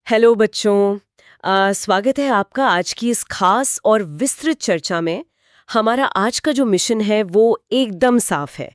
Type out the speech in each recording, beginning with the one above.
Hello बच्चों। स्वागत है आपका आज की इस खास और विस्तृत चर्चा में। हमारा आज का जो मिशन है वो एकदम साफ है।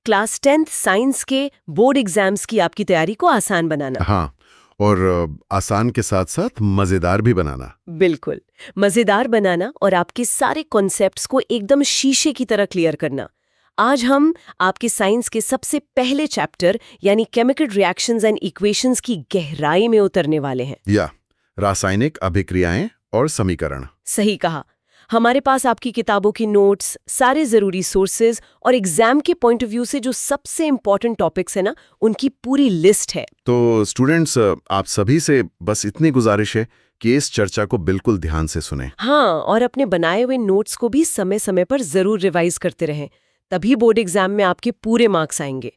क्लास 10th साइंस के बोर्ड एग्जाम्स की आपकी तैयारी को आसान बनाना। हाँ, और आसान के साथ साथ मज़ेदार भी बनाना। बिल्कुल, मज़ेदार बनाना और आपके सारे कॉन्सेप्ट्स को एकदम शीशे की तरह क्लियर करना। आज हम आपके साइंस के सबसे पहले चैप्टर यानी केमिकल रिएक्शंस एंड इक्वेशंस की गहराई में उतरने वाले हैं। या रासायनिक अभिक्रियाएं और समीकरण। सही कहा। हमारे पास आपकी किताबों की नोट्स, सारे ज़रूरी सोर्सेज और एग्जाम के पॉइंट ऑफ व्यू से जो सबसे इंपॉर्टेंट टॉपिक्स है ना, उनकी पूरी लिस्ट है। तो स्टूडेंट्स, आप सभी से बस इतनी गुजारिश है कि इस चर्चा को बिल्कुल ध्यान से सुनें। हाँ, और अपने बनाए हुए नोट्स को भी समय समय पर ज़रूर रिवाइज करते रहें, तभी बोर्ड एग्जाम में आपके पूरे मार्क्स आएंगे।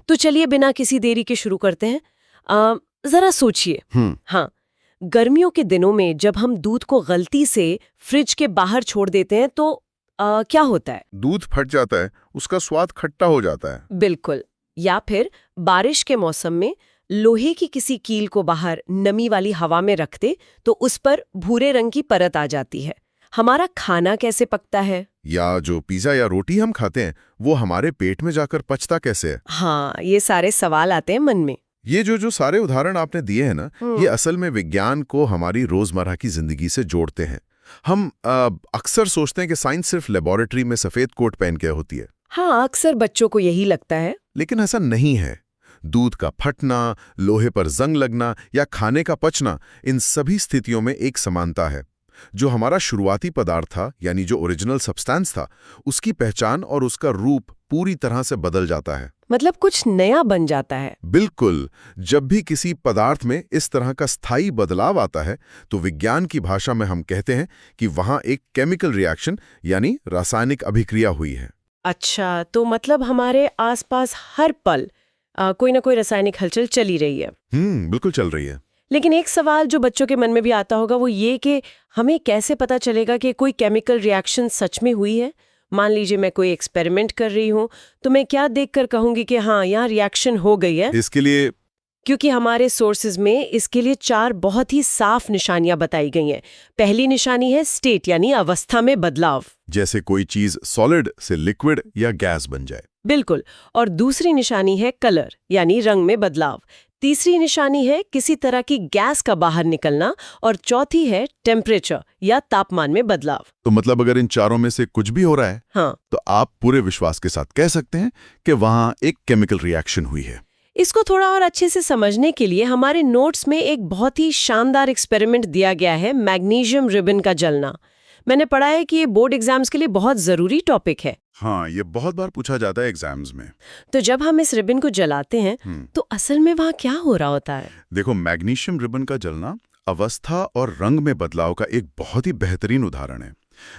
तो चलिए बिना किसी देरी के शुरू करते हैं। ज़रा सोचिए। हाँ, गर्मियों के दिनों में जब हम दूध को गलती से फ्रिज के बाहर छोड़ देते हैं तो क्या होता है? दूध फट जाता है, उसका स्वाद खट्टा हो जाता है। बिल्कुल। या फिर बारिश के मौसम में लोहे की किसी कील को बाहर नमी वाली हवा में रखते तो उस पर भूरे रंग की परत आ जाती है। हमारा खाना कैसे पकता है? या जो पिज़्ज़ा या रोटी हम खाते हैं, वो हमारे पेट में जाकर पचता कैसे है? हाँ, ये सारे सवाल आते हैं मन में। ये जो सारे उदाहरण आपने दिए हैं ना, ये असल में विज्ञान को हमारी रोजमर्रा की जिंदगी से जोड़ते हैं। हम अक्सर सोचते हैं कि साइंस सिर्फ लेबोरेटरी में सफेद कोट पहन के होती है। हाँ, अक्सर बच्चों को यही लगता है। लेकिन ऐसा नहीं है। दूध का फटना, लोहे पर जंग लगना या खाने का पचना, इन सभी स्थितियों में एक समानता है। जो हमारा शुरुआती पदार्थ था, यानी जो ओरिजिनल सब्सटेंस था, उसकी पहचान और उसका रूप पूरी तरह से बदल जाता है। मतलब कुछ नया बन जाता है। बिल्कुल। जब भी किसी पदार्थ में इस तरह का स्थायी बदलाव आता है, तो विज्ञान की भाषा में हम कहते हैं कि वहां एक केमिकल रिएक्शन यानी रासायनिक अभिक्रिया हुई है। अच्छा, तो मतलब हमारे आसपास हर पल कोई ना कोई रासायनिक हलचल चली रही है। बिल्कुल चल रही है। लेकिन एक सवाल जो बच्चों के मन में भी आता होगा वो ये कि हमें कैसे पता चलेगा कि कोई केमिकल रिएक्शन सच में हुई है। मान लीजिए मैं कोई एक्सपेरिमेंट कर रही हूँ, तो मैं क्या देखकर कहूंगी कि हाँ, यहाँ रिएक्शन हो गई है? इसके लिए क्योंकि हमारे सोर्सेज में इसके लिए 4 बहुत ही साफ निशानियां बताई गई हैं। पहली निशानी है स्टेट यानी अवस्था में बदलाव। जैसे कोई चीज सॉलिड से लिक्विड या गैस बन जाए। बिल्कुल। और दूसरी निशानी है कलर यानी रंग में बदलाव। तीसरी निशानी है किसी तरह की गैस का बाहर निकलना और चौथी है टेम्परेचर या तापमान में बदलाव। तो मतलब अगर इन चारों में से कुछ भी हो रहा है, हाँ, तो आप पूरे विश्वास के साथ कह सकते हैं कि वहां एक केमिकल रिएक्शन हुई है। इसको थोड़ा और अच्छे से समझने के लिए हमारे नोट्स में एक बहुत ही शानदार एक्सपेरिमेंट दिया गया है, मैग्नीशियम रिबन का जलना। मैंने पढ़ा है कि ये बोर्ड एग्जाम्स के लिए बहुत जरूरी टॉपिक है। हाँ, ये बहुत बार पूछा जाता है एग्जाम्स में। तो जब हम इस रिबन को जलाते हैं तो असल में वहाँ क्या हो रहा होता है? देखो, मैग्नीशियम रिबन का जलना अवस्था और रंग में बदलाव का एक बहुत ही बेहतरीन उदाहरण है।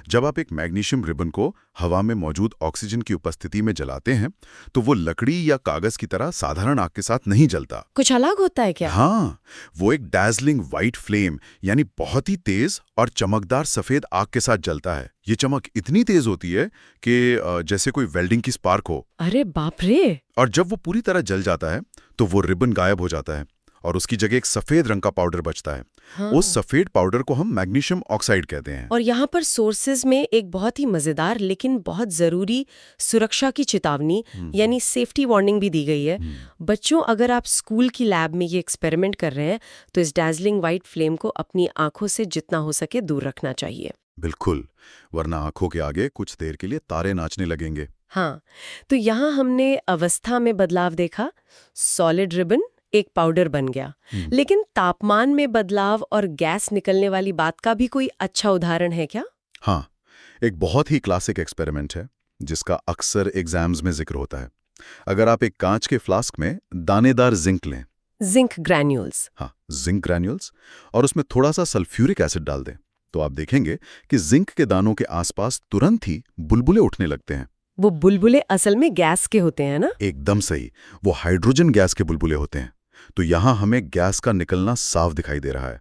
जब आप एक मैग्नीशियम रिबन को हवा में मौजूद ऑक्सीजन की उपस्थिति में जलाते हैं, तो वो लकड़ी या कागज की तरह साधारण आग के साथ नहीं जलता। कुछ अलग होता है क्या? हाँ, वो एक डैज़लिंग व्हाइट फ्लेम यानी बहुत ही तेज और चमकदार सफेद आग के साथ जलता है। ये चमक इतनी तेज होती है कि जैसे कोई वेल्डिंग की स्पार्क हो। अरे बाप रे! और जब वो पूरी तरह जल जाता है, तो वो रिबन गायब हो जाता है और उसकी जगह एक सफेद रंग का पाउडर बचता है। हाँ। उस सफेद पाउडर को हम मैग्नीशियम ऑक्साइड कहते हैं। और यहाँ पर सोर्सेज में एक बहुत ही मजेदार लेकिन बहुत जरूरी सुरक्षा की चेतावनी यानी सेफ्टी वार्निंग भी दी गई है। बच्चों, अगर आप स्कूल की लैब में ये एक्सपेरिमेंट कर रहे हैं तो इस डैज़लिंग व्हाइट फ्लेम को अपनी आंखों से जितना हो सके दूर रखना चाहिए। बिल्कुल, वरना आंखों के आगे कुछ देर के लिए तारे नाचने लगेंगे। हाँ, तो यहाँ हमने अवस्था में बदलाव देखा, सॉलिड रिबन एक पाउडर बन गया। लेकिन तापमान में बदलाव और गैस निकलने वाली बात का भी कोई अच्छा उदाहरण है क्या? हाँ, एक बहुत ही क्लासिक एक्सपेरिमेंट है जिसका अक्सर एग्जाम्स में जिक्र होता है। अगर आप एक कांच के फ्लास्क में दानेदार जिंक लें, जिंक ग्रैन्यूल्स। हाँ, जिंक ग्रैन्यूल्स, और उसमें थोड़ा सा सल्फ्यूरिक एसिड डाल दें, तो आप देखेंगे कि जिंक के दानों के आसपास तुरंत ही बुलबुले उठने लगते हैं। वो बुलबुले असल में गैस के होते हैं ना? एकदम सही, वो हाइड्रोजन गैस के बुलबुले होते हैं। तो यहां हमें गैस का निकलना साफ दिखाई दे रहा है।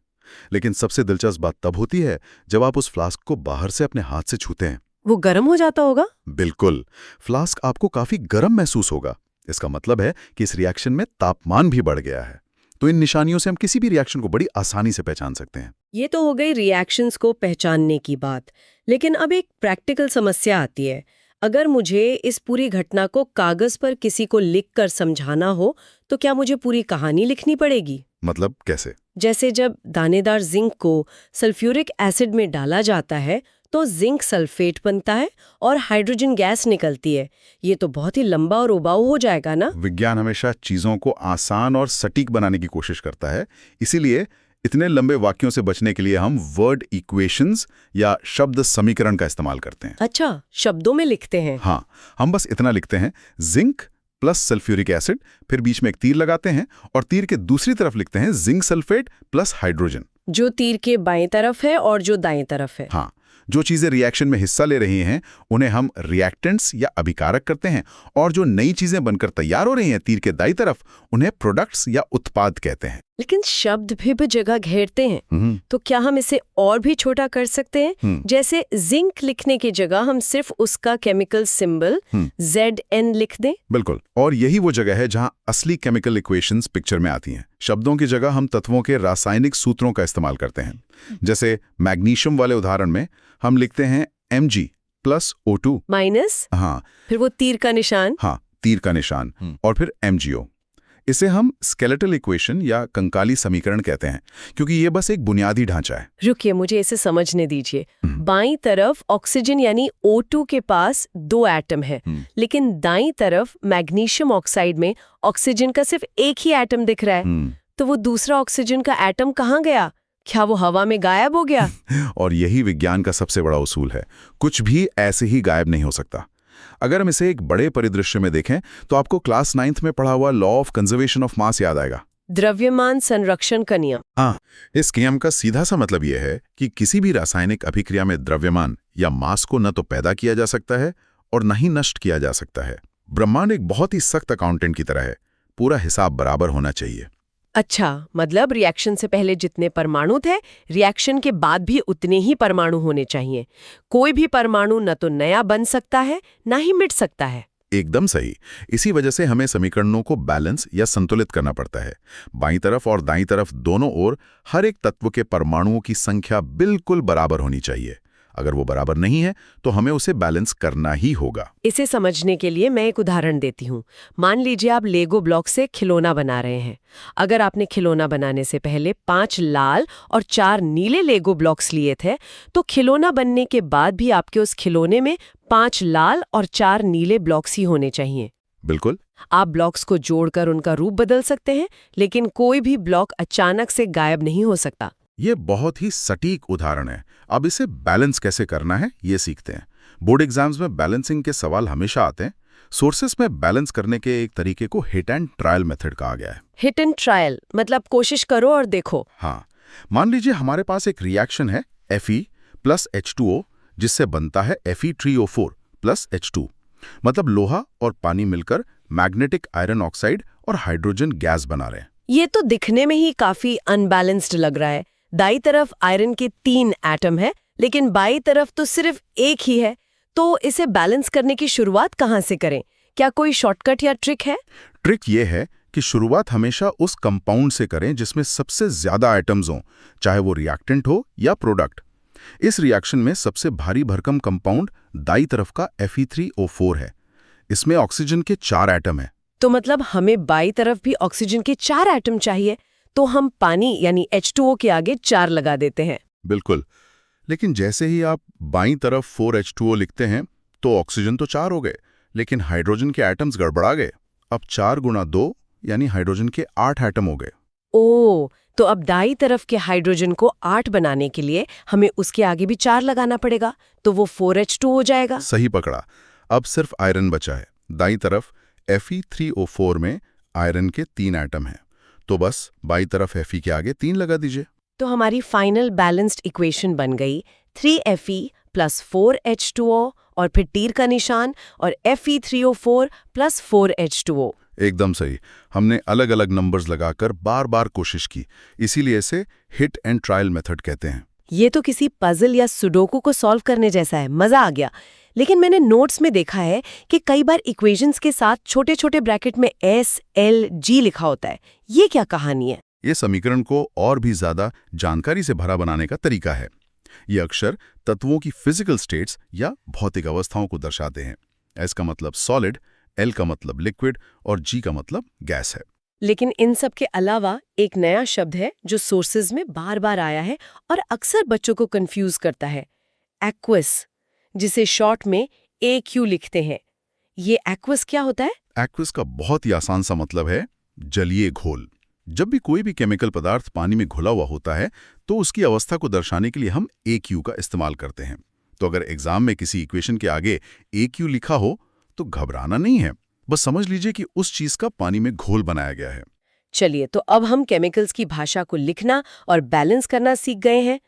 लेकिन सबसे दिलचस्प बात तब होती है जब आप उस फ्लास्क को बाहर से अपने हाथ से छूते हैं। वो गर्म हो जाता होगा? बिल्कुल, फ्लास्क आपको काफी गर्म महसूस होगा। इसका मतलब है कि इस रिएक्शन में तापमान भी बढ़ गया है। तो इन निशानियों से हम किसी भी रिएक्शन को बड़ी आसानी से पहचान सकते हैं। ये तो हो गई रिएक्शंस को पहचानने की बात, लेकिन अब एक प्रैक्टिकल समस्या आती है। अगर मुझे इस पूरी घटना को कागज पर किसी को लिखकर समझाना हो, तो क्या मुझे पूरी कहानी लिखनी पड़ेगी? मतलब कैसे? जैसे जब दानेदार जिंक को सल्फ्यूरिक एसिड में डाला जाता है तो जिंक सल्फेट बनता है और हाइड्रोजन गैस निकलती है। ये तो बहुत ही लंबा और उबाऊ हो जाएगा ना? विज्ञान हमेशा चीजों को आसान और सटीक बनाने की कोशिश करता है, इसीलिए इतने लंबे वाक्यों से बचने के लिए हम वर्ड इक्वेशंस या शब्द समीकरण का इस्तेमाल करते हैं। अच्छा, शब्दों में लिखते हैं। हाँ, हम बस इतना लिखते हैं, जिंक प्लस सल्फ्यूरिक एसिड, फिर बीच में एक तीर लगाते हैं और तीर के दूसरी तरफ लिखते हैं जिंक सल्फेट प्लस हाइड्रोजन। जो तीर के बाएं तरफ है और जो दाएं तरफ है। हाँ, जो चीजें रिएक्शन में हिस्सा ले रही हैं उन्हें हम रिएक्टेंट्स या अभिकारक करते हैं, और जो नई चीजें बनकर तैयार हो रही हैं तीर के दाईं तरफ, उन्हें प्रोडक्ट्स या उत्पाद कहते हैं। लेकिन शब्द भी जगह घेरते हैं, तो क्या हम इसे और भी छोटा कर सकते हैं? जैसे जिंक लिखने की जगह हम सिर्फ उसका केमिकल सिंबल Zn लिख दें। बिल्कुल, और यही वो जगह है जहां असली केमिकल इक्वेशंस पिक्चर में आती हैं। शब्दों की जगह हम तत्वों के रासायनिक सूत्रों का इस्तेमाल करते हैं। जैसे मैग्नीशियम वाले उदाहरण में हम लिखते हैं Mg प्लस O2 माइनस, हाँ, फिर वो तीर का निशान। हाँ, तीर का निशान, और फिर MgO। इसे हम स्केलेटल इक्वेशन या कंकाली समीकरण कहते हैं, क्योंकि ये बस एक बुनियादी ढांचा है। रुकिए, मुझे इसे समझने दीजिए। बाईं तरफ ऑक्सीजन यानी O2 के पास 2 एटम है, लेकिन दाईं तरफ मैग्नीशियम ऑक्साइड में ऑक्सीजन का सिर्फ एक ही एटम दिख रहा है। तो वो दूसरा ऑक्सीजन का एटम कहाँ गया? क्या वो हवा में गायब हो गया? और यही विज्ञान का सबसे बड़ा उसूल है, कुछ भी ऐसे ही गायब नहीं हो सकता। अगर हम इसे एक बड़े परिदृश्य में देखें तो आपको क्लास 9th में पढ़ा हुआ law of conservation of mass याद आएगा। द्रव्यमान संरक्षण का नियम। हाँ, इस नियम का सीधा सा मतलब यह है कि किसी भी रासायनिक अभिक्रिया में द्रव्यमान या मास को न तो पैदा किया जा सकता है और न ही नष्ट किया जा सकता है। ब्रह्मांड एक बहुत ही सख्त अकाउंटेंट की तरह है, पूरा हिसाब बराबर होना चाहिए। अच्छा, मतलब रिएक्शन से पहले जितने परमाणु थे, रिएक्शन के बाद भी उतने ही परमाणु होने चाहिए। कोई भी परमाणु न तो नया बन सकता है, न ही मिट सकता है। एकदम सही। इसी वजह से हमें समीकरणों को बैलेंस या संतुलित करना पड़ता है। बाईं तरफ और दाईं तरफ दोनों ओर हर एक तत्व के परमाणुओं की संख्या बिल्कुल बराबर होनी चाहिए। अगर वो बराबर नहीं है तो हमें उसे बैलेंस करना ही होगा। इसे समझने के लिए मैं एक उदाहरण देती हूँ। मान लीजिए आप लेगो ब्लॉक से खिलौना बना रहे हैं। अगर आपने खिलौना बनाने से पहले 5 लाल और 4 नीले लेगो ब्लॉक्स लिए थे, तो खिलौना बनने के बाद भी आपके उस खिलौने में 5 लाल और 4 नीले ब्लॉक्स ही होने चाहिए। बिल्कुल। आप ब्लॉक्स को जोड़कर उनका रूप बदल सकते हैं, लेकिन कोई भी ब्लॉक अचानक से गायब नहीं हो सकता। ये बहुत ही सटीक उदाहरण है। अब इसे बैलेंस कैसे करना है ये सीखते हैं। बोर्ड एग्जाम्स में बैलेंसिंग के सवाल हमेशा आते हैं। सोर्सेस में बैलेंस करने के एक तरीके को हिट एंड ट्रायल मेथड कहा गया है। हिट एंड ट्रायल मतलब कोशिश करो और देखो। हाँ, मान लीजिए हमारे पास एक रिएक्शन है Fe प्लस H2O, जिससे बनता है Fe3O4 प्लस H2। मतलब लोहा और पानी मिलकर मैग्नेटिक आयरन ऑक्साइड और हाइड्रोजन गैस बना रहे हैं। ये तो दिखने में ही काफी अनबैलेंस्ड लग रहा है। दाईं तरफ आयरन के 3 एटम है, लेकिन बाईं तरफ तो सिर्फ एक ही है। तो इसे बैलेंस करने की शुरुआत कहाँ से करें? क्या कोई शॉर्टकट या ट्रिक है? ट्रिक ये है कि शुरुआत हमेशा उस कंपाउंड से करें जिसमें सबसे ज्यादा आइटम्स हों, चाहे वो रिएक्टेंट हो या प्रोडक्ट। इस रिएक्शन में सबसे भारी भरकम कंपाउंड दाईं तरफ का Fe3O4 है। इसमें ऑक्सीजन के 4 एटम हैं। तो मतलब हमें बाईं तरफ भी ऑक्सीजन के 4 एटम चाहिए, तो हम पानी यानी H2O के आगे 4 लगा देते हैं। बिल्कुल, लेकिन जैसे ही आप बाईं तरफ 4H2O लिखते हैं तो ऑक्सीजन तो 4 हो गए, लेकिन हाइड्रोजन के एटम्स गड़बड़ा गए। अब 4 गुणा 2 यानी हाइड्रोजन के 8 एटम हो गए। ओह, तो अब दाईं तरफ के हाइड्रोजन को 8 बनाने के लिए हमें उसके आगे भी 4 लगाना पड़ेगा, तो वो 4H2 हो जाएगा। सही पकड़ा। अब सिर्फ आयरन बचा है। दाईं तरफ Fe3O4 में आयरन के 3 एटम हैं, तो बस बाईं तरफ Fe के आगे 3 लगा दीजिए। तो हमारी फाइनल बैलेंस्ड इक्वेशन बन गई 3Fe प्लस 4H2O और फिर तीर का निशान और Fe3O4 प्लस 4H2O। एकदम सही। हमने अलग अलग नंबर्स लगाकर बार बार कोशिश की, इसीलिए इसे हिट एंड ट्रायल मेथड कहते हैं। ये तो किसी पजल या सुडोकू को सॉल्व करने जैसा है, मजा आ गया। लेकिन मैंने नोट्स में देखा है कि कई बार इक्वेशंस के साथ छोटे छोटे ब्रैकेट में S, L, G लिखा होता है। ये क्या कहानी है? ये समीकरण को और भी ज्यादा जानकारी से भरा बनाने का तरीका है। ये अक्षर तत्वों की फिजिकल स्टेट्स या भौतिक अवस्थाओं को दर्शाते हैं। एस का मतलब सॉलिड, एल का मतलब लिक्विड और जी का मतलब गैस है। लेकिन इन सब के अलावा एक नया शब्द है जो सोर्सेज में बार बार आया है और अक्सर बच्चों को कंफ्यूज करता है, एक्वस, जिसे शॉर्ट में AQ लिखते हैं। ये एक्वस क्या होता है? एक्वस का बहुत ही आसान सा मतलब है जलीय घोल। जब भी कोई भी केमिकल पदार्थ पानी में घुला हुआ होता है तो उसकी अवस्था को दर्शाने के लिए हम AQ का इस्तेमाल करते हैं। तो अगर एग्जाम में किसी इक्वेशन के आगे AQ लिखा हो तो घबराना नहीं है, बस समझ लीजिए कि उस चीज का पानी में घोल बनाया गया है। चलिए, तो अब हम केमिकल्स की भाषा को लिखना और बैलेंस करना सीख गए हैं।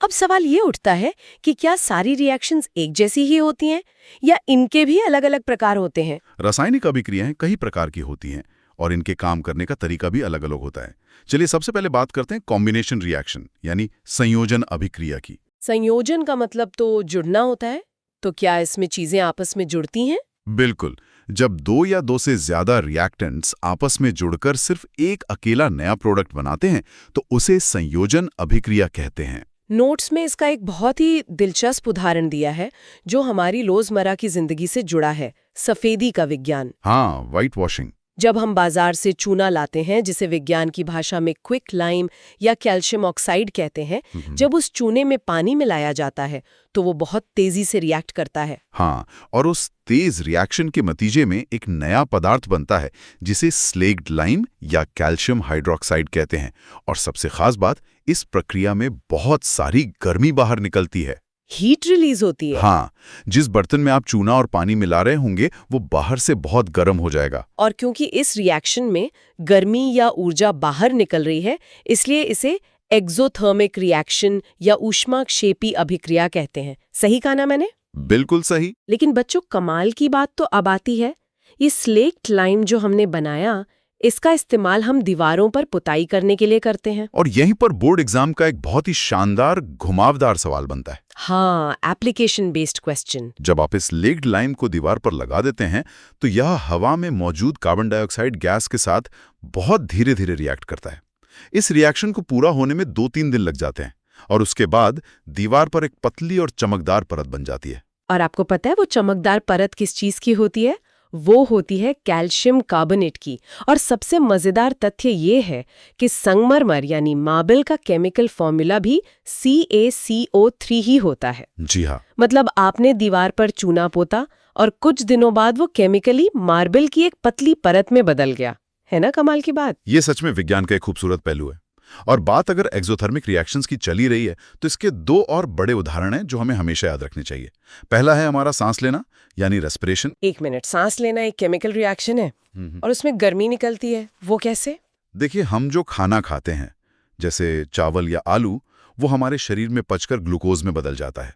अब सवाल ये उठता है कि क्या सारी रिएक्शंस एक जैसी ही होती हैं या इनके भी अलग अलग प्रकार होते हैं? रासायनिक अभिक्रियाएं कई प्रकार की होती हैं और इनके काम करने का तरीका भी अलग अलग होता है। चलिए सबसे पहले बात करते हैं कॉम्बिनेशन रिएक्शन यानी संयोजन अभिक्रिया की। संयोजन का मतलब तो जुड़ना होता है, तो क्या इसमें चीजें आपस में जुड़ती हैं? बिल्कुल। जब दो या दो से ज्यादा रिएक्टेंट्स आपस में जुड़कर सिर्फ एक अकेला नया प्रोडक्ट बनाते हैं तो उसे संयोजन अभिक्रिया कहते हैं। नोट्स में इसका एक बहुत ही दिलचस्प उदाहरण दिया है जो हमारी रोजमर्रा की जिंदगी से जुड़ा है, सफेदी का विज्ञान। हाँ, व्हाइट वॉशिंग। जब हम बाजार से चूना लाते हैं, जिसे विज्ञान की भाषा में क्विक लाइम या कैल्शियम ऑक्साइड कहते हैं, जब उस चूने में पानी मिलाया जाता है तो वो बहुत तेजी से रिएक्ट करता है। हाँ, और उस तेज रिएक्शन के नतीजे में एक नया पदार्थ बनता है जिसे स्लेग्ड लाइम या कैल्शियम हाइड्रोक्साइड कहते हैं। और सबसे खास बात, इस प्रक्रिया में बहुत सारी गर्मी बाहर निकलती है। हीट रिलीज होती है। हाँ, जिस बर्तन में आप चूना और पानी मिला रहे होंगे वो बाहर से बहुत गर्म हो जाएगा। और क्योंकि इस रिएक्शन में गर्मी या ऊर्जा बाहर निकल रही है, इसलिए इसे एक्सोथर्मिक रिएक्शन या ऊष्माक्षेपी अभिक्रिया कहते हैं। सही कहा ना मैंने? बिल्कुल सही। लेकिन बच्चों, कमाल की बात तो अब आती है। ये स्लेक्ट लाइम जो हमने बनाया, इसका इस्तेमाल हम दीवारों पर पुताई करने के लिए करते हैं। और यहीं पर बोर्ड एग्जाम का एक बहुत ही शानदार घुमावदार सवाल बनता है। हाँ, एप्लीकेशन बेस्ड क्वेश्चन। जब आप इस स्लेग्ड लाइम को दीवार पर लगा देते हैं तो यह हवा में मौजूद कार्बन डाइऑक्साइड गैस के साथ बहुत धीरे धीरे रिएक्ट करता है। इस रिएक्शन को पूरा होने में 2-3 दिन लग जाते हैं और उसके बाद दीवार पर एक पतली और चमकदार परत बन जाती है। और आपको पता है वो चमकदार परत किस चीज की होती है? वो होती है कैल्शियम कार्बोनेट की। और सबसे मजेदार तथ्य ये है कि संगमरमर यानी मार्बल का केमिकल फॉर्मूला भी CaCO3 ही होता है। जी हाँ। मतलब आपने दीवार पर चूना पोता और कुछ दिनों बाद वो केमिकली मार्बल की एक पतली परत में बदल गया। है ना कमाल की बात? ये सच में विज्ञान का एक खूबसूरत पहलू है। और बात अगर एक्सोथर्मिक रिएक्शंस की चली रही है तो इसके 2 और बड़े उदाहरण हैं जो हमें हमेशा याद रखने चाहिए। पहला है हमारा सांस लेना यानी रेस्पिरेशन। 1 मिनट, सांस लेना एक केमिकल रिएक्शन है और उसमें गर्मी निकलती है, वो कैसे? देखिए, हम जो खाना खाते हैं जैसे चावल या आलू, वो हमारे शरीर में पचकर ग्लूकोज में बदल जाता है।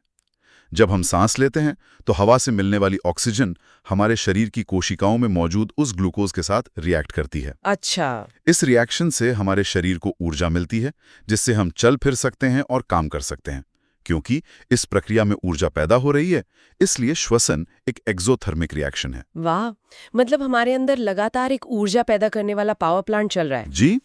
जब हम सांस लेते हैं तो हवा से मिलने वाली ऑक्सीजन हमारे शरीर की कोशिकाओं में मौजूद उस ग्लूकोज के साथ रिएक्ट करती है। अच्छा। इस रिएक्शन से हमारे शरीर को ऊर्जा मिलती है जिससे हम चल फिर सकते हैं और काम कर सकते हैं। क्योंकि इस प्रक्रिया में ऊर्जा पैदा हो रही है, इसलिए श्वसन एक एक्सोथर्मिक रिएक्शन है। वाह, मतलब हमारे अंदर लगातार एक ऊर्जा पैदा करने वाला पावर प्लांट चल रहा है। जी।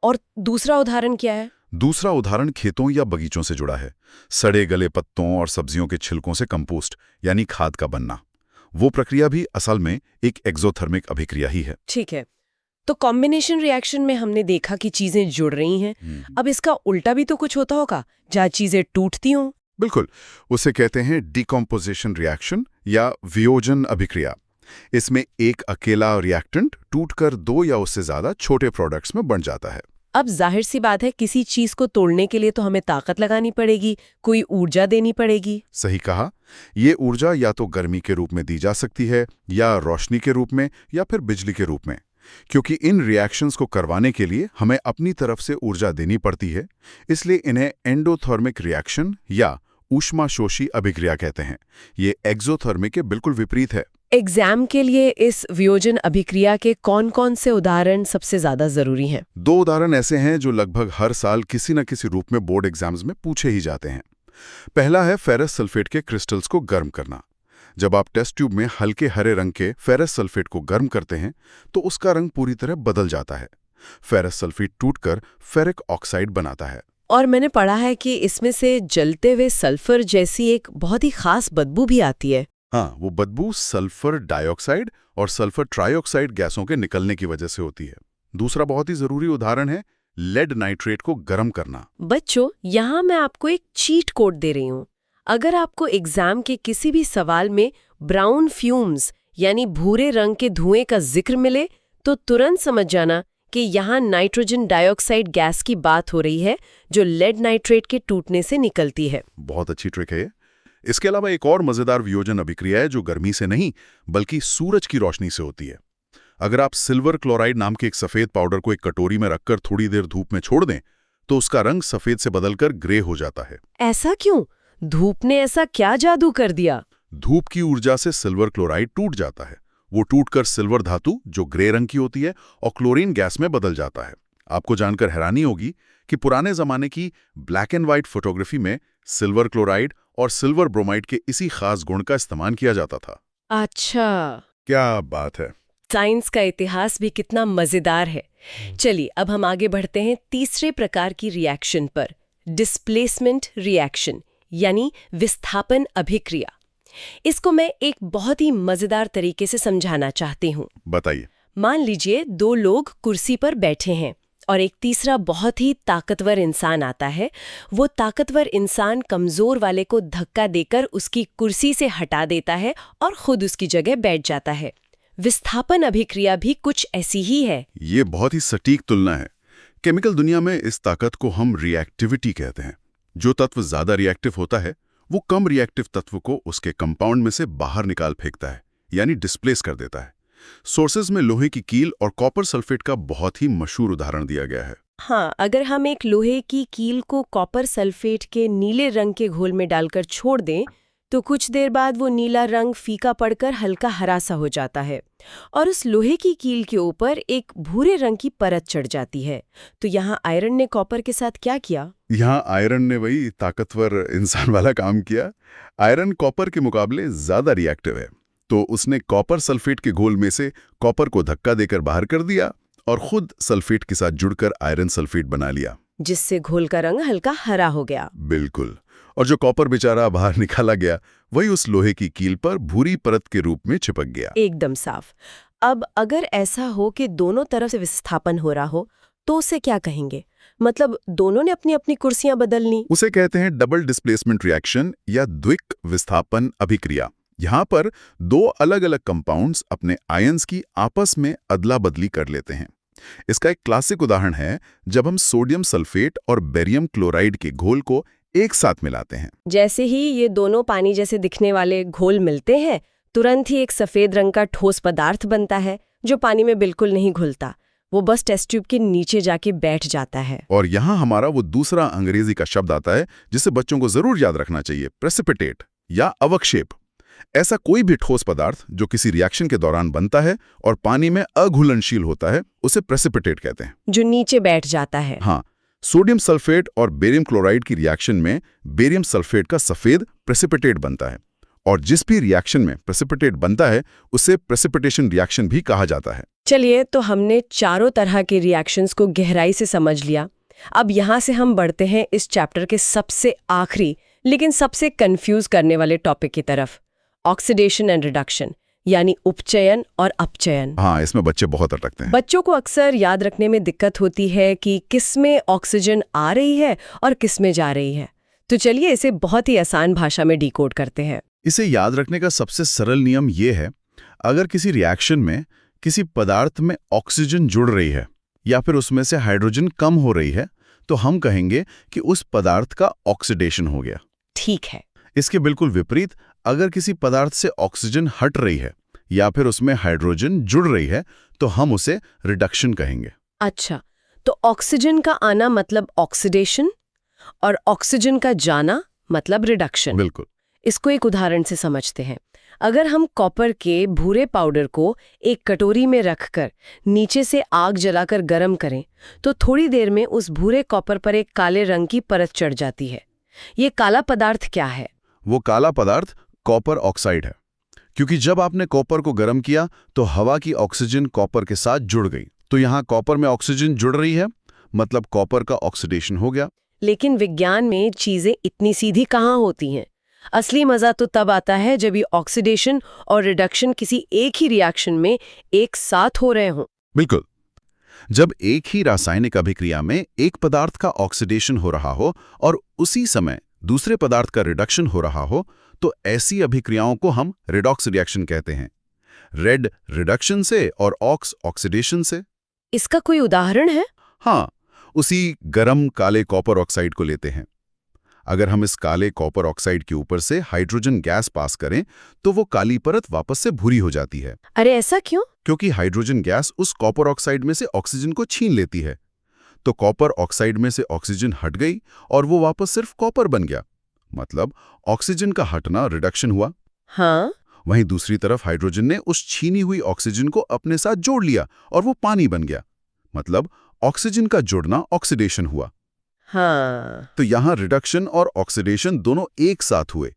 और दूसरा उदाहरण क्या है? दूसरा उदाहरण खेतों या बगीचों से जुड़ा है। सड़े गले पत्तों और सब्जियों के छिलकों से कंपोस्ट यानी खाद का बनना, वो प्रक्रिया भी असल में एक एक्सोथर्मिक अभिक्रिया ही है। ठीक है, तो कॉम्बिनेशन रिएक्शन में हमने देखा कि चीजें जुड़ रही हैं। अब इसका उल्टा भी तो कुछ होता होगा, जहाँ चीजें टूटती हों। बिल्कुल, उसे कहते हैं डिकम्पोजिशन रिएक्शन या वियोजन अभिक्रिया। इसमें एक अकेला रिएक्टेंट टूटकर 2 या उससे ज्यादा छोटे प्रोडक्ट्स में बन जाता है। अब जाहिर सी बात है, किसी चीज को तोड़ने के लिए तो हमें ताकत लगानी पड़ेगी, कोई ऊर्जा देनी पड़ेगी। सही कहा। ये ऊर्जा या तो गर्मी के रूप में दी जा सकती है या रोशनी के रूप में या फिर बिजली के रूप में। क्योंकि इन रिएक्शंस को करवाने के लिए हमें अपनी तरफ से ऊर्जा देनी पड़ती है, इसलिए इन्हें एंडोथर्मिक रिएक्शन या ऊष्माशोषी अभिक्रिया कहते हैं। ये एक्सोथर्मिक के बिल्कुल विपरीत है। एग्जाम के लिए इस वियोजन अभिक्रिया के कौन-कौन से उदाहरण सबसे ज्यादा जरूरी हैं? 2 उदाहरण ऐसे हैं जो लगभग हर साल किसी न किसी रूप में बोर्ड एग्जाम्स में पूछे ही जाते हैं। पहला है फेरस सल्फेट के क्रिस्टल्स को गर्म करना। जब आप टेस्ट ट्यूब में हल्के हरे रंग के फेरस सल्फेट को गर्म करते हैं तो उसका रंग पूरी तरह बदल जाता है। फेरस सल्फेट टूटकर फेरिक ऑक्साइड बनाता है। और मैंने पढ़ा है कि इसमें से जलते हुए सल्फर जैसी एक बहुत ही खास बदबू भी आती है। हाँ, वो बदबू सल्फर डाइऑक्साइड और सल्फर ट्राइऑक्साइड गैसों के निकलने की वजह से होती है। दूसरा बहुत ही जरूरी उदाहरण है लेड नाइट्रेट को गर्म करना। बच्चों, यहाँ मैं आपको एक चीट कोड दे रही हूँ। अगर आपको एग्जाम के किसी भी सवाल में ब्राउन फ्यूम्स यानी भूरे रंग के धुएं का जिक्र मिले तो तुरंत समझ जाना कि यहाँ नाइट्रोजन डाइऑक्साइड गैस की बात हो रही है जो लेड नाइट्रेट के टूटने से निकलती है। बहुत अच्छी ट्रिक है ये। इसके अलावा एक और मजेदार वियोजन अभिक्रिया है जो गर्मी से नहीं बल्कि सूरज की रोशनी से होती है। अगर आप सिल्वर क्लोराइड नाम के एक सफेद पाउडर को एक कटोरी में रखकर थोड़ी देर धूप में छोड़ दें तो उसका रंग सफेद से बदलकर ग्रे हो जाता है। ऐसा क्यों? धूप ने ऐसा क्या जादू कर दिया? धूप की ऊर्जा से सिल्वर क्लोराइड टूट जाता है। वो टूटकर सिल्वर धातु जो ग्रे रंग की होती है और क्लोरीन गैस में बदल जाता है। आपको जानकर हैरानी होगी कि पुराने जमाने की ब्लैक एंड व्हाइट फोटोग्राफी में सिल्वर क्लोराइड और सिल्वर ब्रोमाइड के इसी खास गुण का इस्तेमाल किया जाता था। अच्छा, क्या बात है। साइंस का इतिहास भी कितना मजेदार है। चलिए अब हम आगे बढ़ते हैं तीसरे प्रकार की रिएक्शन पर, डिस्प्लेसमेंट रिएक्शन यानी विस्थापन अभिक्रिया। इसको मैं एक बहुत ही मजेदार तरीके से समझाना चाहती हूँ। बताइए। मान लीजिए दो लोग कुर्सी पर बैठे हैं और एक तीसरा बहुत ही ताकतवर इंसान आता है। वो ताकतवर इंसान कमजोर वाले को धक्का देकर उसकी कुर्सी से हटा देता है और खुद उसकी जगह बैठ जाता है। विस्थापन अभिक्रिया भी कुछ ऐसी ही है। ये बहुत ही सटीक तुलना है। केमिकल दुनिया में इस ताकत को हम रिएक्टिविटी कहते हैं। जो तत्व ज्यादा रिएक्टिव होता है वो कम रिएक्टिव तत्व को उसके कंपाउंड में से बाहर निकाल फेंकता है, यानी डिस्प्लेस कर देता है। सोर्सेज में लोहे की कील और कॉपर सल्फेट का बहुत ही मशहूर उदाहरण दिया गया है। हाँ, अगर हम एक लोहे की कील को कॉपर सल्फेट के नीले रंग के घोल में डालकर छोड़ दें तो कुछ देर बाद वो नीला रंग फीका पड़कर हल्का हरा सा हो जाता है और उस लोहे की कील के ऊपर एक भूरे रंग की परत चढ़ जाती है। तो यहाँ आयरन ने कॉपर के साथ क्या किया? यहाँ आयरन ने वही ताकतवर इंसान वाला काम किया। आयरन कॉपर के मुकाबले ज्यादा रिएक्टिव है, तो उसने कॉपर सल्फेट के घोल में से कॉपर को धक्का देकर बाहर कर दिया और खुद सल्फेट के साथ जुड़कर आयरन सल्फेट बना लिया, जिससे घोल का रंग हल्का हरा हो गया। बिल्कुल। और जो कॉपर बेचारा बाहर निकाला गया वही उस लोहे की कील पर भूरी परत के रूप में चिपक गया। एकदम साफ। अब अगर ऐसा हो कि दोनों तरफ से विस्थापन हो रहा हो तो उसे क्या कहेंगे? मतलब दोनों ने अपनी अपनी कुर्सियां बदल ली। उसे कहते हैं डबल डिस्प्लेसमेंट रिएक्शन या द्विक विस्थापन अभिक्रिया। यहाँ पर दो अलग अलग कंपाउंड्स अपने आयंस की आपस में अदला बदली कर लेते हैं। इसका एक क्लासिक उदाहरण है जब हम सोडियम सल्फेट और बेरियम क्लोराइड के घोल को एक साथ मिलाते हैं। जैसे ही ये दोनों पानी जैसे दिखने वाले घोल मिलते हैं तुरंत ही एक सफेद रंग का ठोस पदार्थ बनता है जो पानी में बिल्कुल नहीं घुलता। वो बस टेस्ट ट्यूब के नीचे जाके बैठ जाता है। और यहाँ हमारा वो दूसरा अंग्रेजी का शब्द आता है जिसे बच्चों को जरूर याद रखना चाहिए, प्रेसिपिटेट या अवक्षेप। ऐसा कोई भी ठोस पदार्थ जो किसी रिएक्शन के दौरान बनता है और पानी में अघुलनशील होता है उसे प्रेसिपिटेट कहते हैं, जो नीचे बैठ जाता है। हाँ, सोडियम सल्फेट और बेरियम क्लोराइड की रिएक्शन में बेरियम सल्फेट का सफेद प्रेसिपिटेट बनता है और जिस भी रिएक्शन में प्रेसिपिटेट बनता है उसे प्रेसिपिटेशन रिएक्शन भी कहा जाता है। चलिए, तो हमने चारों तरह के रिएक्शंस को गहराई से समझ लिया। अब यहाँ से हम बढ़ते हैं इस चैप्टर के सबसे आखिरी लेकिन सबसे कंफ्यूज करने वाले टॉपिक की तरफ, ऑक्सीडेशन एंड रिडक्शन यानी उपचयन और अपचयन। हाँ, इसमें बच्चे बहुत अटकते हैं। बच्चों को अक्सर याद रखने में दिक्कत होती है कि किसमें ऑक्सीजन आ रही है और किसमें जा रही है। तो चलिए इसे बहुत ही आसान भाषा में डिकोड करते हैं। इसे याद रखने का सबसे सरल नियम ये है, अगर किसी रिएक्शन में किसी पदार्थ में ऑक्सीजन जुड़ रही है या फिर उसमें से हाइड्रोजन कम हो रही है तो हम कहेंगे कि उस पदार्थ का ऑक्सीडेशन हो गया। ठीक है। इसके बिल्कुल विपरीत, अगर किसी पदार्थ से ऑक्सीजन हट रही है या फिर उसमें हाइड्रोजन जुड़ रही है तो हम उसे रिडक्शन कहेंगे। अच्छा, तो ऑक्सीजन का आना मतलब ऑक्सीडेशन और ऑक्सीजन का जाना मतलब रिडक्शन। बिल्कुल। इसको एक उदाहरण से समझते हैं। अगर हम कॉपर के भूरे पाउडर को एक कटोरी में रखकर नीचे से आग जलाकर गर्म करें तो थोड़ी देर में उस भूरे कॉपर पर एक काले रंग की परत चढ़ जाती है। ये काला पदार्थ क्या है? वो काला पदार्थ कॉपर ऑक्साइड है, क्योंकि जब आपने कॉपर को गर्म किया तो हवा की ऑक्सीजन कॉपर के साथ जुड़ गई तो यहाँ कॉपर में ऑक्सीजन जुड़ रही है, मतलब कॉपर का ऑक्सीडेशन हो गया। लेकिन विज्ञान में चीजें इतनी सीधी कहाँ होती हैं? असली मजा तो तब आता है जब ये ऑक्सीडेशन और रिडक्शन किसी एक ही रिएक्शन में एक साथ हो रहे हों। बिल्कुल। जब एक ही रासायनिक अभिक्रिया में एक पदार्थ का ऑक्सीडेशन हो रहा हो और उसी समय दूसरे पदार्थ का रिडक्शन हो रहा हो, तो ऐसी अभिक्रियाओं को हम रेडॉक्स रिएक्शन कहते हैं। रेड रिडक्शन से और ऑक्स ऑक्सीडेशन से। इसका कोई उदाहरण है? हाँ, उसी गरम काले कॉपर ऑक्साइड को लेते हैं। अगर हम इस काले कॉपर ऑक्साइड के ऊपर से हाइड्रोजन गैस पास करें तो वो काली परत वापस से भूरी हो जाती है। अरे ऐसा क्यों? क्योंकि हाइड्रोजन गैस उस कॉपर ऑक्साइड में से ऑक्सीजन को छीन लेती है। तो कॉपर ऑक्साइड में से ऑक्सीजन हट गई और वो वापस सिर्फ कॉपर बन गया। मतलब ऑक्सीजन का हटना रिडक्शन हुआ। हाँ। वहीं दूसरी तरफ हाइड्रोजन ने उस छीनी हुई ऑक्सीजन को अपने साथ जोड़ लिया और वो पानी बन गया। मतलब ऑक्सीजन का जुड़ना ऑक्सीडेशन हुआ। हाँ। तो यहाँ रिडक्शन और ऑक्सीडेशन दोनों एक साथ हुए,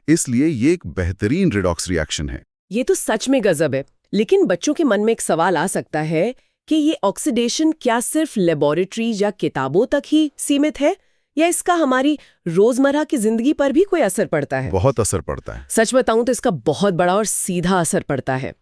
इसलिए ये एक बेहतरीन रिडॉक्स रिएक्शन है। ये तो सच में गजब है। लेकिन बच्चों के मन में एक सवाल आ सकता है कि ये ऑक्सीडेशन क्या सिर्फ लेबोरेटरी या किताबों तक ही सीमित है, या इसका हमारी रोजमर्रा की जिंदगी पर भी कोई असर पड़ता है? बहुत असर पड़ता है। सच बताऊं तो इसका बहुत बड़ा और सीधा असर पड़ता है।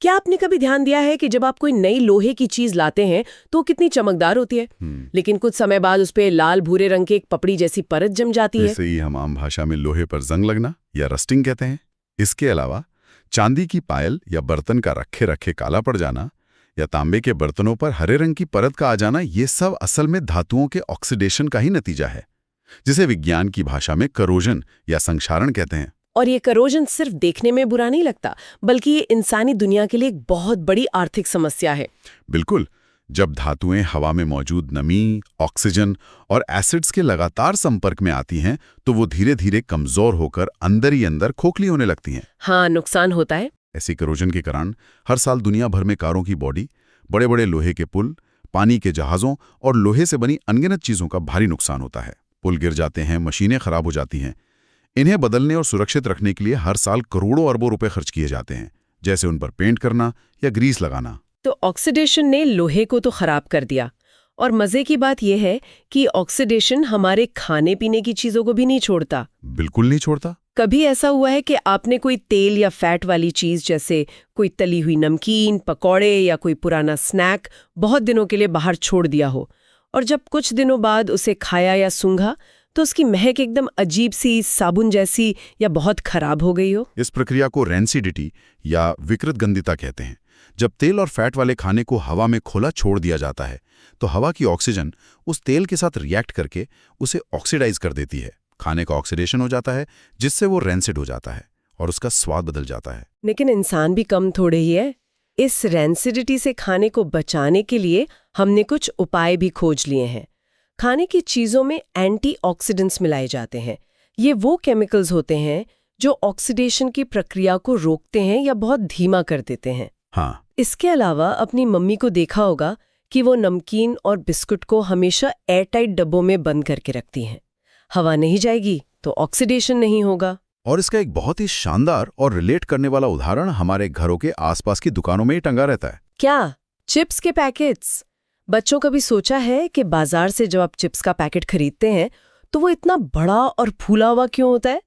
क्या आपने कभी ध्यान दिया है कि जब आप कोई नई लोहे की चीज लाते हैं तो कितनी चमकदार होती है, लेकिन कुछ समय बाद उस पे लाल भूरे रंग की एक पपड़ी जैसी परत जम जाती है? इसे ही हम आम भाषा में लोहे पर जंग लगना या रस्टिंग कहते हैं। इसके अलावा चांदी की पायल या बर्तन का रखे रखे काला पड़ जाना या तांबे के बर्तनों पर हरे रंग की परत का आ जाना, ये सब असल में धातुओं के ऑक्सीडेशन का ही नतीजा है, जिसे विज्ञान की भाषा में करोजन या संक्षारण कहते हैं। और ये करोजन सिर्फ देखने में बुरा नहीं लगता, बल्कि ये इंसानी दुनिया के लिए एक बहुत बड़ी आर्थिक समस्या है। बिल्कुल। जब धातुएं हवा में मौजूद नमी, ऑक्सीजन और एसिड्स के लगातार संपर्क में आती हैं, तो वो धीरे धीरे कमजोर होकर अंदर ही अंदर खोखली होने लगती हैं। हाँ, नुकसान होता है। ऐसी करोजन के कारण हर साल दुनिया भर में कारों की बॉडी, बड़े बड़े लोहे के पुल, पानी के जहाजों और लोहे से बनी अनगिनत चीजों का भारी नुकसान होता है। पुल गिर जाते हैं, मशीनें खराब हो जाती हैं। इन्हें बदलने और सुरक्षित रखने के लिए हर साल करोड़ों अरबों रुपए खर्च किए जाते हैं, जैसे उन पर पेंट करना या ग्रीस लगाना। तो ऑक्सीडेशन ने लोहे को तो खराब कर दिया, और मजे की बात यह है कि ऑक्सीडेशन हमारे खाने पीने की चीजों को भी नहीं छोड़ता। बिल्कुल नहीं छोड़ता। कभी ऐसा हुआ है कि आपने कोई तेल या फैट वाली चीज, जैसे कोई तली हुई नमकीन, पकौड़े या कोई पुराना स्नैक, बहुत दिनों के लिए बाहर छोड़ दिया हो, और जब कुछ दिनों बाद उसे खाया या सूंघा तो उसकी महक एकदम अजीब सी, साबुन जैसी या बहुत खराब हो गई हो? इस प्रक्रिया को रैंसिडिटी या विकृत गंधिता कहते हैं। जब तेल और फैट वाले खाने को हवा में खुला छोड़ दिया जाता है तो हवा की ऑक्सीजन उस तेल के साथ रिएक्ट करके उसे ऑक्सीडाइज कर देती है। खाने का ऑक्सीडेशन हो जाता है, जिससे वो रैंसिड हो जाता है और उसका स्वाद बदल जाता है। लेकिन इंसान भी कम थोड़े ही है। इस रैंसिडिटी से खाने को बचाने के लिए हमने कुछ उपाय भी खोज लिए हैं। खाने की चीजों में एंटीऑक्सीडेंट्स मिलाए जाते हैं। ये वो केमिकल्स होते हैं जो ऑक्सीडेशन की प्रक्रिया को रोकते हैं या बहुत धीमा कर देते हैं। हाँ। इसके अलावा अपनी मम्मी को देखा होगा कि वो नमकीन और बिस्कुट को हमेशा एयरटाइट डब्बों में बंद करके रखती हैं। हवा नहीं जाएगी तो ऑक्सीडेशन नहीं होगा। और इसका एक बहुत ही शानदार और रिलेट करने वाला उदाहरण हमारे घरों के आसपास की दुकानों में ही टंगा रहता है। क्या? चिप्स के पैकेट्स। बच्चों कभी सोचा है कि बाजार से जब आप चिप्स का पैकेट खरीदते हैं तो वो इतना बड़ा और फूला हुआ क्यों होता है?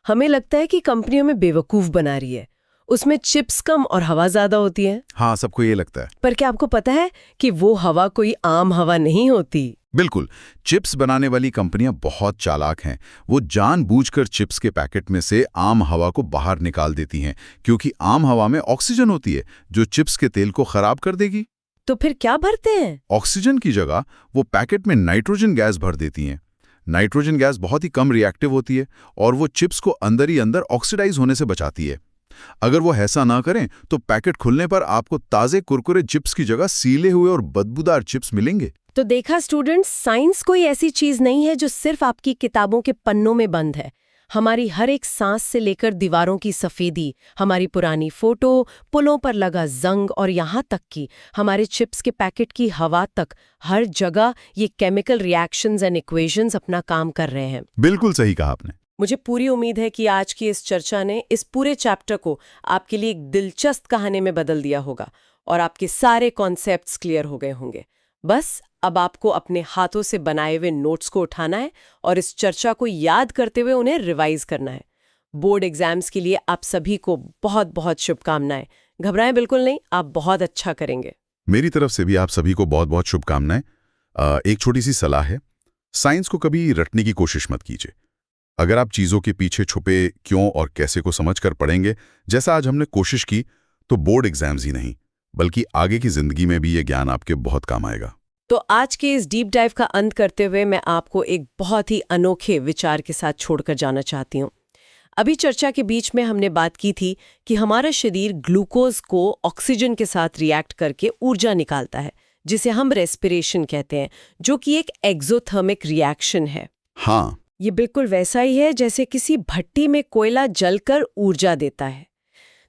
हमें लगता है कि कंपनियों में बेवकूफ बना रही है, उसमें चिप्स कम और हवा ज्यादा होती है। हाँ, सबको ये लगता है। पर क्या आपको पता है कि वो हवा कोई आम हवा नहीं होती? बिल्कुल। चिप्स बनाने वाली कंपनियां बहुत चालाक हैं। वो जानबूझकर चिप्स के पैकेट में से आम हवा को बाहर निकाल देती हैं, क्योंकि आम हवा में ऑक्सीजन होती है जो चिप्स के तेल को खराब कर देगी। तो फिर क्या भरते हैं? ऑक्सीजन की जगह वो पैकेट में नाइट्रोजन गैस भर देती हैं। नाइट्रोजन गैस बहुत ही कम रिएक्टिव होती है और वो चिप्स को अंदर ही अंदर ऑक्सीडाइज होने से बचाती है। अगर वो ऐसा ना करें तो पैकेट खुलने पर आपको ताजे कुरकुरे चिप्स की जगह सीले हुए और बदबूदार चिप्स मिलेंगे। तो देखा स्टूडेंट्स, साइंस कोई ऐसी चीज नहीं है जो सिर्फ आपकी किताबों के पन्नों में बंद है। हमारी हर एक सांस से लेकर दीवारों की सफेदी, हमारी पुरानी फोटो, पुलों पर लगा जंग और यहाँ तक कि हमारे चिप्स के पैकेट की हवा तक, हर जगह ये केमिकल रिएक्शंस एंड इक्वेशंस अपना काम कर रहे हैं। बिल्कुल सही कहा आपने। मुझे पूरी उम्मीद है कि आज की इस चर्चा ने इस पूरे चैप्टर को आपके लिए एक दिलचस्प कहानी में बदल दिया होगा और आपके सारे कॉन्सेप्ट्स क्लियर हो गए होंगे। बस अब आपको अपने हाथों से बनाए हुए नोट्स को उठाना है और इस चर्चा को याद करते हुए उन्हें रिवाइज करना है। बोर्ड एग्जाम्स के लिए आप सभी को बहुत बहुत शुभकामनाएं। घबराएं बिल्कुल नहीं, आप बहुत अच्छा करेंगे। मेरी तरफ से भी आप सभी को बहुत बहुत शुभकामनाएं। एक छोटी सी सलाह है, साइंस को कभी रटने की कोशिश मत कीजिए। अगर आप चीज़ों के पीछे छुपे क्यों और कैसे को समझकर पढ़ेंगे, जैसा आज हमने कोशिश की, तो बोर्ड एग्जाम्स ही नहीं बल्कि आगे की जिंदगी में भी ये ज्ञान आपके बहुत काम आएगा। तो आज के इस डीप डाइव का अंत करते हुए मैं आपको एक बहुत ही अनोखे विचार के साथ छोड़कर जाना चाहती हूँ। अभी चर्चा के बीच में हमने बात की थी कि हमारा शरीर ग्लूकोज को ऑक्सीजन के साथ रिएक्ट करके ऊर्जा निकालता है, जिसे हम रेस्पिरेशन कहते हैं, जो कि एक एक्सोथर्मिक रिएक्शन है। हाँ, ये बिल्कुल वैसा ही है जैसे किसी भट्टी में कोयला जलकर ऊर्जा देता है।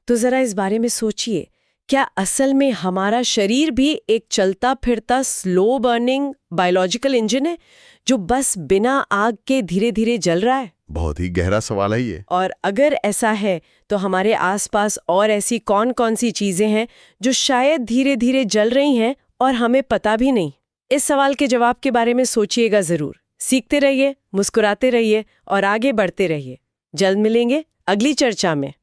तो जरा इस बारे में सोचिए, क्या असल में हमारा शरीर भी एक चलता फिरता स्लो बर्निंग बायोलॉजिकल इंजन है जो बस बिना आग के धीरे धीरे जल रहा है? बहुत ही गहरा सवाल है ये। और अगर ऐसा है तो हमारे आसपास और ऐसी कौन कौन सी चीजें हैं जो शायद धीरे धीरे जल रही हैं और हमें पता भी नहीं? इस सवाल के जवाब के बारे में सोचिएगा जरूर। सीखते रहिए, मुस्कुराते रहिए और आगे बढ़ते रहिए। जल्द मिलेंगे अगली चर्चा में।